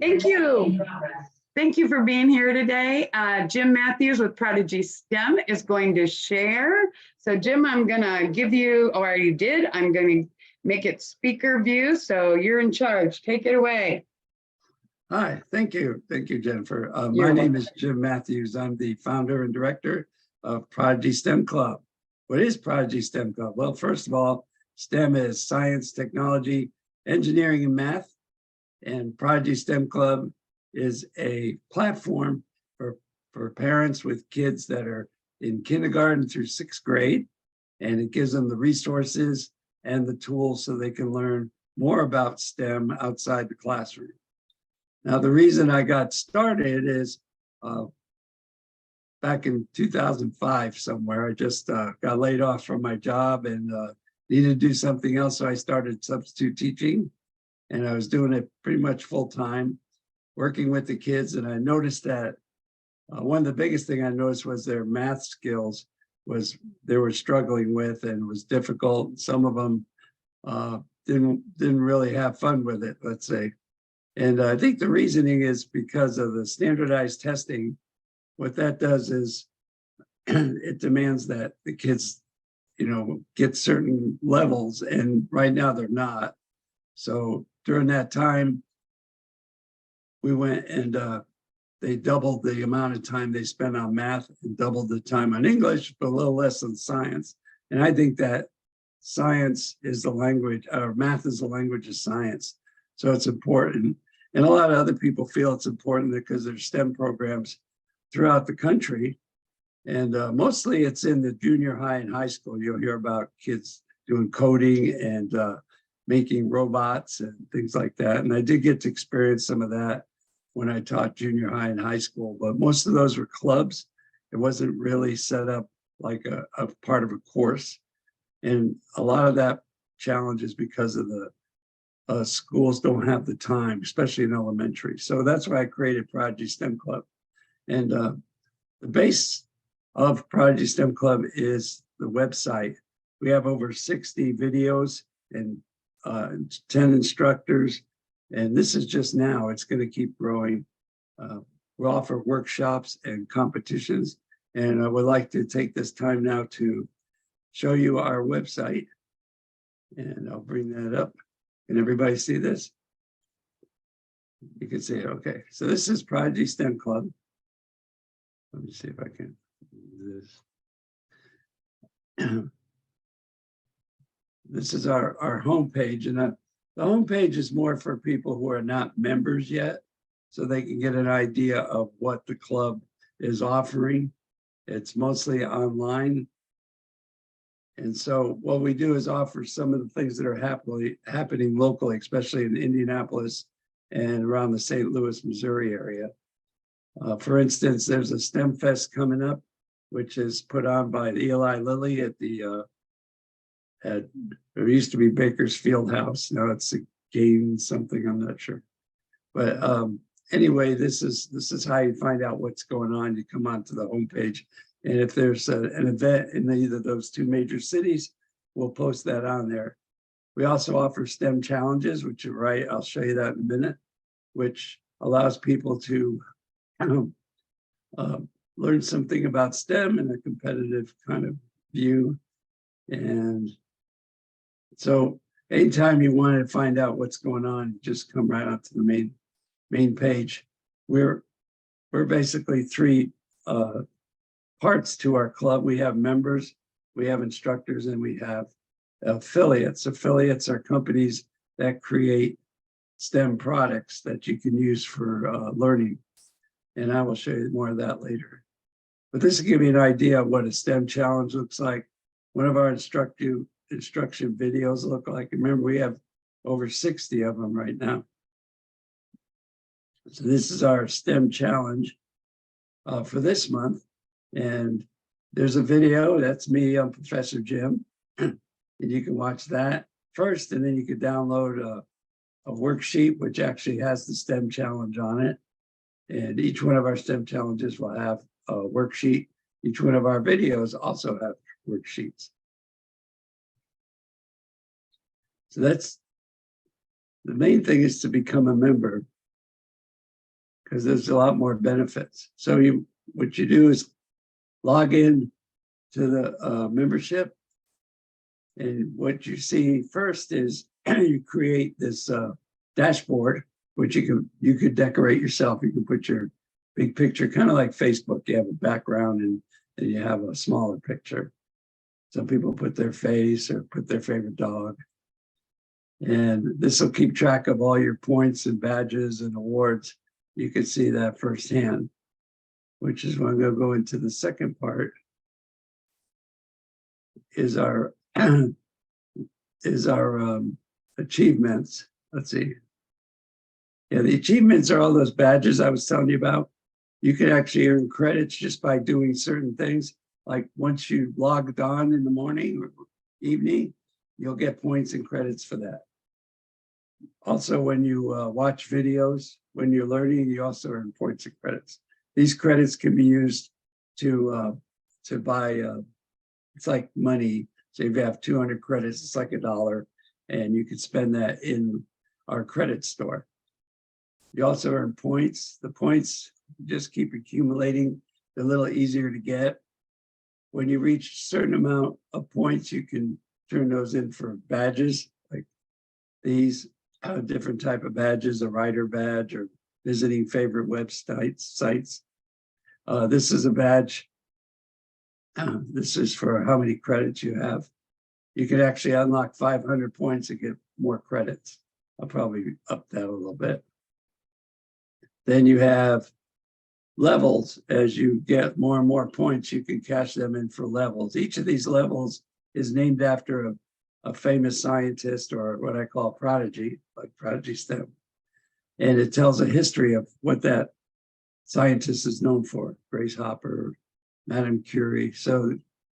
Thank you. Thank you for being here today. Jim Matthews with Prodigy STEM is going to share. So Jim, I'm gonna give you, or I already did, I'm gonna make it speaker view. So you're in charge. Take it away. Hi, thank you. Thank you, Jennifer. You're My name welcome. is Jim Matthews. I'm the founder and director of Prodigy STEM Club. What is Prodigy STEM Club? Well, first of all, STEM is science, technology, engineering, and math. And Prodigy STEM Club is a platform for parents with kids that are in kindergarten through sixth grade. And it gives them the resources and the tools so they can learn more about STEM outside the classroom. Now, the reason I got started is back in 2005 somewhere, I just got laid off from my job and needed to do something else. So I started substitute teaching, and I was doing it pretty much full time, working with the kids. And I noticed that one of the biggest thing I noticed was their math skills they were struggling with, and it was difficult. Some of them didn't really have fun with it, let's say. And I think the reasoning is because of the standardized testing. What that does is it demands that the kids, get certain levels, and right now they're not. So during that time, we went and they doubled the amount of time they spent on math and doubled the time on English, but a little less on science. And I think that science is the language, or math is the language of science. So it's important. And a lot of other people feel it's important because there's STEM programs throughout the country. And mostly it's in the junior high and high school. You'll hear about kids doing coding and making robots and things like that. And I did get to experience some of that when I taught junior high and high school, but most of those were clubs. It wasn't really set up like a part of a course. And a lot of that challenge is because of the schools don't have the time, especially in elementary. So that's why I created Prodigy STEM Club. And the base of Prodigy STEM Club is the website. We have over 60 videos and 10 instructors. And this is just now, it's going to keep growing. We offer workshops and competitions. And I would like to take this time now to show you our website. And I'll bring that up. Can everybody see this? You can see it. Okay. So this is Prodigy STEM Club. Let me see if I can do this. This is our homepage, and the homepage is more for people who are not members yet, so they can get an idea of what the club is offering. It's mostly online. And so what we do is offer some of the things that are happening locally, especially in Indianapolis and around the St. Louis, Missouri area. For instance, there's a STEM Fest coming up, which is put on by Eli Lilly at there used to be Baker's Field House. Now it's a game something, I'm not sure. But anyway, this is how you find out what's going on. You come onto the homepage, and if there's an event in either of those two major cities, we'll post that on there. We also offer STEM challenges, which are right. I'll show you that in a minute, which allows people to learn something about STEM in a competitive kind of view. And so anytime you want to find out what's going on, just come right onto the main page. We're basically three parts to our club. We have members, we have instructors, and we have affiliates. Affiliates are companies that create STEM products that you can use for learning. And I will show you more of that later. But this will give you an idea of what a STEM challenge looks like. One of our instruction videos look like. Remember, we have over 60 of them right now. So this is our STEM challenge for this month. And there's a video, that's me, I'm Professor Jim. And you can watch that first, and then you can download a worksheet, which actually has the STEM challenge on it. And each one of our STEM challenges will have a worksheet. Each one of our videos also have worksheets. So that's the main thing, is to become a member. because there's a lot more benefits. So what you do is log in to the membership, and what you see first is you create this dashboard, which you could decorate yourself. You can put your big picture, kind of like Facebook. You have a background and you have a smaller picture. Some people put their face or put their favorite dog. And this will keep track of all your points and badges and awards. You can see that firsthand, which is when I'm going to go into the second part, is our achievements. Let's see. Yeah, the achievements are all those badges I was telling you about. You can actually earn credits just by doing certain things. Like once you logged on in the morning or evening, you'll get points and credits for that. Also, when you watch videos, when you're learning, you also earn points and credits. These credits can be used to buy, it's like money. So if you have 200 credits, it's like $1, and you can spend that in our credit store. You also earn points. The points just keep accumulating. They're a little easier to get. When you reach a certain amount of points, you can turn those in for badges, like these different type of badges, a writer badge or visiting favorite websites. This is a badge. This is for how many credits you have. You can actually unlock 500 points and get more credits. I'll probably up that a little bit. Then you have levels. As you get more and more points, you can cash them in for levels. Each of these levels is named after a famous scientist, or what I call prodigy, like Prodigy STEM. And it tells a history of what that scientist is known for. Grace Hopper, Madame Curie. So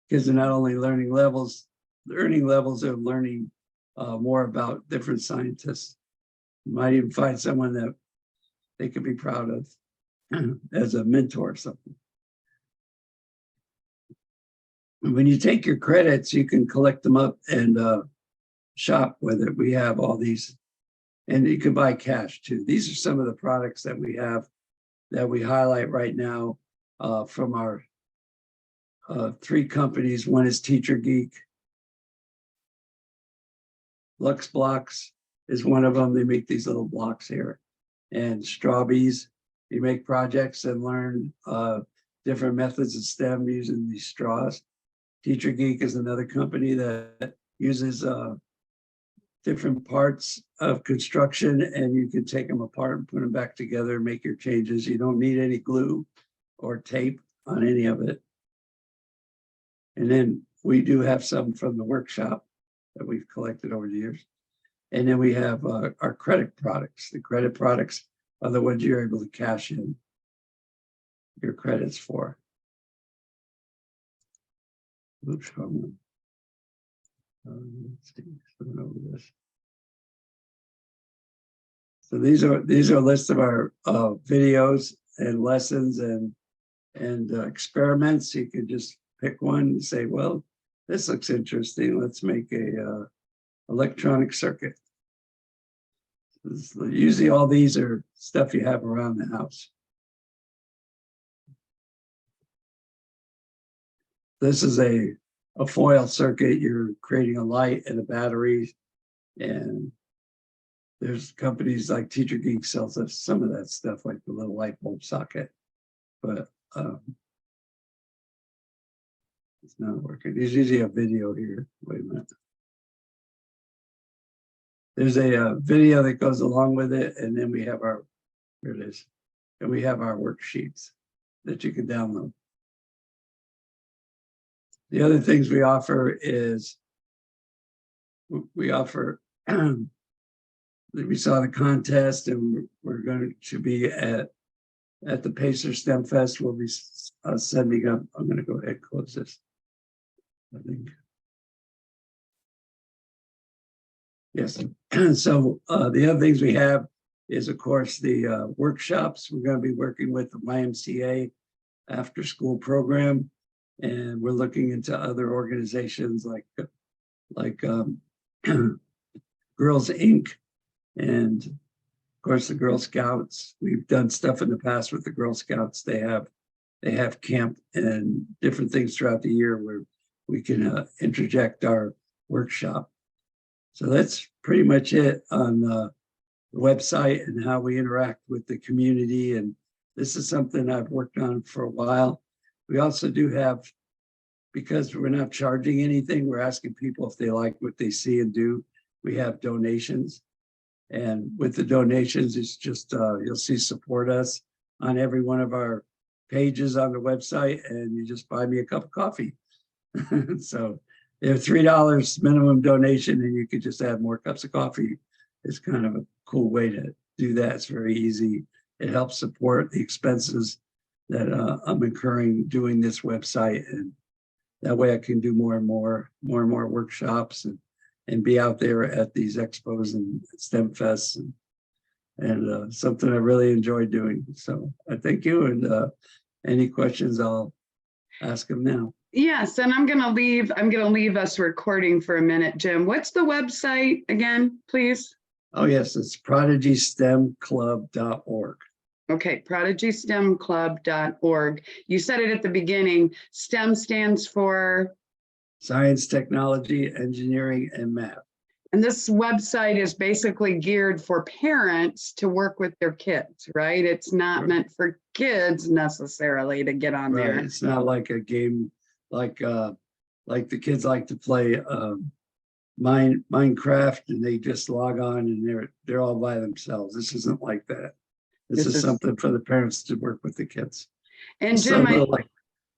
kids are not only learning levels, they're learning more about different scientists. You might even find someone that they could be proud of as a mentor or something. When you take your credits, you can collect them up and shop with it. We have all these, and you can buy cash too. These are some of the products that we have that we highlight right now from our 3 companies. One is Teacher Geek. Lux Blocks is one of them. They make these little blocks here. And Strawbees, you make projects and learn different methods of STEM using these straws. Teacher Geek is another company that uses different parts of construction, and you can take them apart and put them back together and make your changes. You don't need any glue or tape on any of it. And then we do have some from the workshop that we've collected over the years. And then we have our credit products. The credit products are the ones you're able to cash in your credits for. Oops, wrong one. Let's see, something over this. So these are a list of our videos and lessons and experiments. You can just pick one and say, well, this looks interesting. Let's make a electronic circuit. Usually all these are stuff you have around the house. This is a foil circuit. You're creating a light and a battery, and there's companies like Teacher Geek sells us some of that stuff, like the little light bulb socket, but it's not working. There's usually a video here. Wait a minute. There's a video that goes along with it, and then we have our, here it is, and we have our worksheets that you can download. The other things we offer is we offer, we saw the contest, and we're going to be at the Pacer STEM Fest. We'll be sending up, I'm going to go ahead and close this, I think. Yes. So the other things we have is, of course, the workshops. We're going to be working with the YMCA after school program, and we're looking into other organizations like Girls Inc. and course, the Girl Scouts. We've done stuff in the past with the Girl Scouts. They have camp and different things throughout the year where we can interject our workshop. So that's pretty much it on the website and how we interact with the community. And this is something I've worked on for a while. We also do have, because we're not charging anything, we're asking people if they like what they see and do. We have donations. And with the donations, it's just, you'll see support us on every one of our pages on the website, and you just buy me a cup of coffee. So if $3 minimum donation, and you could just add more cups of coffee, it's kind of a cool way to do that. It's very easy. It helps support the expenses that I'm incurring doing this website, and that way I can do more and more workshops and be out there at these expos and STEM fests and something I really enjoy doing. So I thank you, and any questions, I'll ask them now. Yes, and I'm gonna leave us recording for a minute, Jim. What's the website again, please? Oh, yes, it's prodigystemclub.org. Okay, prodigystemclub.org. You said it at the beginning. STEM stands for, Science, technology, engineering, and math. and this website is basically geared for parents to work with their kids, right? It's not Right. meant for kids necessarily to get on Right. there. It's not like a game like the kids like to play Minecraft, and they just log on and they're all by themselves. This isn't like that. This is something for the parents to work with the kids. And It's a Jim, little like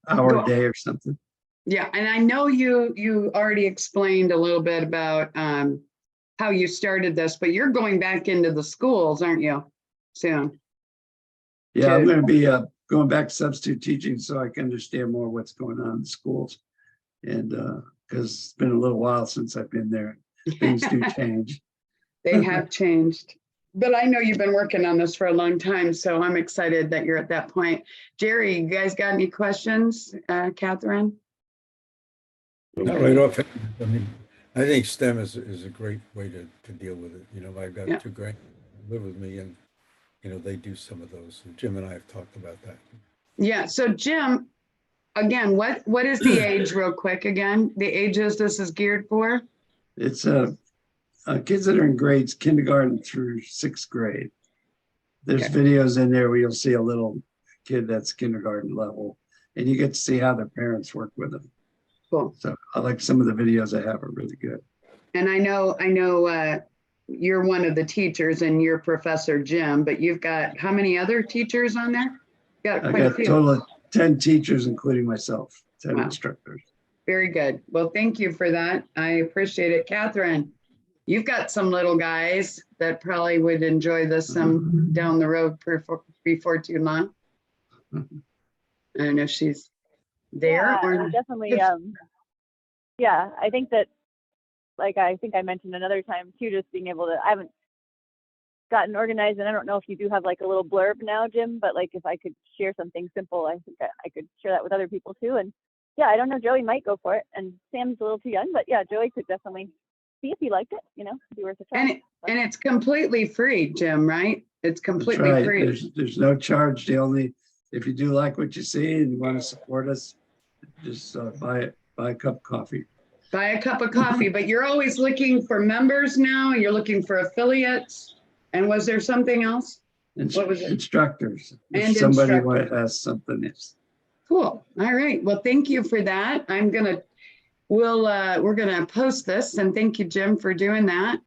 hour Go- a day or something. yeah, and I know you already explained a little bit about how you started this, but you're going back into the schools, aren't you, soon? Yeah, I'm to- going to be going back to substitute teaching so I can understand more what's going on in the schools. And because it's been a little while since I've been there, things do change. They have changed. But I know you've been working on this for a long time, so I'm excited that you're at that point. Jerry, you guys got any questions? Catherine? Not right off. I mean, I think STEM is a great way to deal with it. You know, I've got Yeah. 2 grand live with me, and you know, they do some of those. And Jim and I have talked about that. Yeah, so Jim, again, what is the age real quick again? The ages this is geared for? It's kids that are in grades kindergarten through 6th grade. There's Okay. videos in there where you'll see a little kid that's kindergarten level, and you get to see how their parents work with them. Cool. So I like some of the videos I have are really good. And I know you're one of the teachers and you're Professor Jim, but you've got how many other teachers on there? Got I quite a got a few. total of 10 teachers, including myself, 10 Wow. instructors. Very good. Well, thank you for that. I appreciate it. Catherine, you've got some little guys that probably would enjoy this down the road before too long. I don't know if she's there Yeah, or definitely. Yes. Yeah, I think that, like I think I mentioned another time too, just being able to, I haven't gotten organized, and I don't know if you do have like a little blurb now, Jim, but like if I could share something simple, I think I could share that with other people too. And yeah, I don't know, Joey might go for it, and Sam's a little too young, but yeah, Joey could definitely see if he liked it, you know, it'd be worth a try. and it's completely free, Jim, right? It's That's completely right. free. There's no charge. If you do like what you see and you want to support us, just buy a cup of coffee. Buy a cup of coffee, but you're always looking for members now. You're looking for affiliates. And was there something else? What was it? Instructors. If And somebody instructors. has something, it's Cool. All right. Well, thank you for that. We're gonna post this, and thank you, Jim, for doing that.